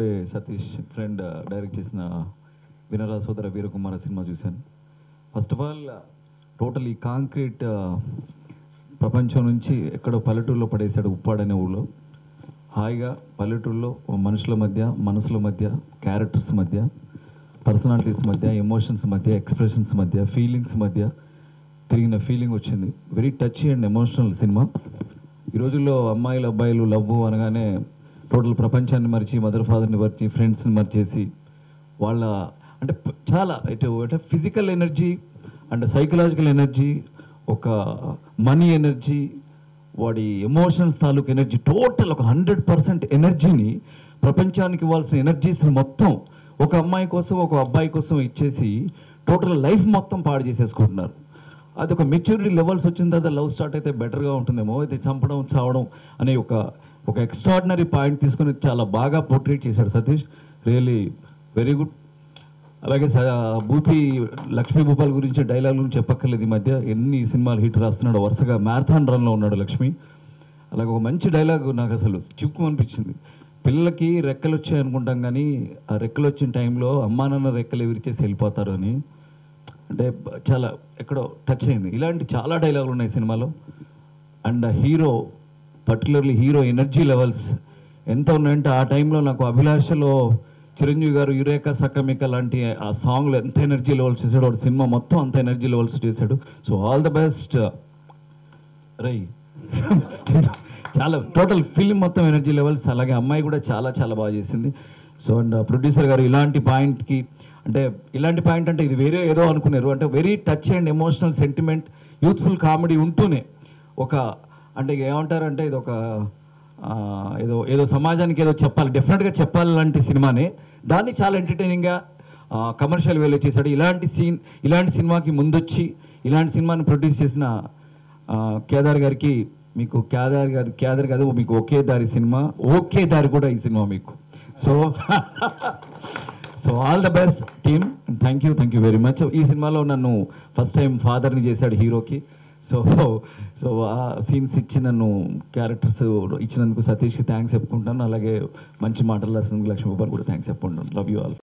ఇప్పుడే Satish friend direct చేసిన వినరా సోదర వీరకుమార సినిమా చూశాను. ఫస్ట్ ఆఫ్ ఆల్ టోటల్ ఈ కాంక్రీట్ ప్రపంచం నుంచి ఎక్కడో పల్లెటూరులో పడేశాడు ఉప్పాడనే ఊళ్ళో. హాయిగా పల్లెటూరులో మనుషుల మధ్య, మనసుల మధ్య, క్యారెక్టర్స్ మధ్య, పర్సనాలిటీస్ మధ్య, ఎమోషన్స్ మధ్య, ఎక్స్ప్రెషన్స్ మధ్య, ఫీలింగ్స్ మధ్య తిరిగిన ఫీలింగ్ వచ్చింది. Very touch and emotional cinema. ఈ రోజుల్లో అమ్మాయిలు అబ్బాయిలు లవ్ అనగానే టోటల్ ప్రపంచాన్ని మరిచి, మదర్ ఫాదర్ని మరిచి, ఫ్రెండ్స్ని మరిచేసి వాళ్ళ అంటే చాలా అంటే physical energy and psychological energy, ఒక మనీ ఎనర్జీ, వాడి ఎమోషన్స్ తాలూకు ఎనర్జీ, టోటల్ ఒక 100% ఎనర్జీని, ప్రపంచానికి ఇవ్వాల్సిన ఎనర్జీస్ని మొత్తం ఒక అమ్మాయి కోసం ఒక అబ్బాయి కోసం ఇచ్చేసి టోటల్ లైఫ్ మొత్తం పాడు చేసేసుకుంటున్నారు. అది ఒక మెచ్యూరిటీ లెవెల్స్ వచ్చిన తర్వాత లవ్ స్టార్ట్ అయితే బెటర్గా ఉంటుందేమో. అయితే చంపడం చావడం అనే ఒక ఎక్స్ట్రాడినరీ పాయింట్ తీసుకుని చాలా బాగా పోర్ట్రేట్ చేశాడు సతీష్. Really very good. అలాగే భూతి లక్ష్మీ భూపాల్ గురించి డైలాగులు చెప్పక్కర్లేదు. ఈ మధ్య ఎన్ని సినిమాలు హిట్ రాస్తున్నాడు, వరుసగా మ్యారథాన్ రన్లో ఉన్నాడు లక్ష్మి. అలాగే ఒక మంచి డైలాగ్ నాకు అసలు చిక్కు అనిపించింది. పిల్లలకి రెక్కలు వచ్చాయి అనుకుంటాం, కానీ ఆ రెక్కలు వచ్చిన టైంలో అమ్మా నాన్న రెక్కలు విరిచేసి వెళ్ళిపోతారు అని, అంటే చాలా ఎక్కడో టచ్ అయింది. ఇలాంటి చాలా డైలాగులు ఉన్నాయి సినిమాలో. And hero, particularly hero energy levels ఎంత ఉన్నాయంటే, ఆ టైంలో నాకు అభిలాషలో చిరంజీవి గారు యురేకా సకమిక లాంటి ఆ సాంగ్లో ఎంత ఎనర్జీ లెవెల్స్ చేశాడు, వాడు సినిమా మొత్తం అంత ఎనర్జీ లెవెల్స్ చేశాడు. సో ఆల్ ద బెస్ట్ రై. చాలా టోటల్ ఫిల్మ్ మొత్తం ఎనర్జీ లెవెల్స్. అలాగే అమ్మాయి కూడా చాలా చాలా బాగా చేసింది. సో అండ్ ప్రొడ్యూసర్ గారు ఇలాంటి పాయింట్కి, అంటే ఇలాంటి పాయింట్ అంటే ఇది వేరే ఏదో అనుకున్నారు, అంటే very touch and emotional sentiment, youthful comedy ఉంటూనే ఒక అంటే ఏమంటారంటే ఇది ఒక ఏదో ఏదో సమాజానికి ఏదో చెప్పాలి, డెఫినెట్గా చెప్పాలి లాంటి సినిమానే. దాన్ని చాలా ఎంటర్టైనింగ్గా కమర్షియల్ వేలో చేశాడు. ఇలాంటి సినిమాకి ముందొచ్చి ఇలాంటి సినిమాని ప్రొడ్యూస్ చేసిన కేదార్ గారికి, మీకు కేదార్ కాదు మీకు ఒకే దారి సినిమా, ఓకే దారి కూడా ఈ సినిమా మీకు. So all the best team, thank you very much. ఈ సినిమాలో నన్ను ఫస్ట్ టైం ఫాదర్ని చేశాడు హీరోకి. సో ఆ సీన్స్ ఇచ్చి నన్ను క్యారెక్టర్స్ ఇచ్చినందుకు సతీష్కి థ్యాంక్స్ చెప్పుకుంటాను. అలాగే మంచి మాటలు రాసినందుకు లక్ష్మీ భూపాల్ కూడా థ్యాంక్స్ చెప్పుకుంటాను. Love you all.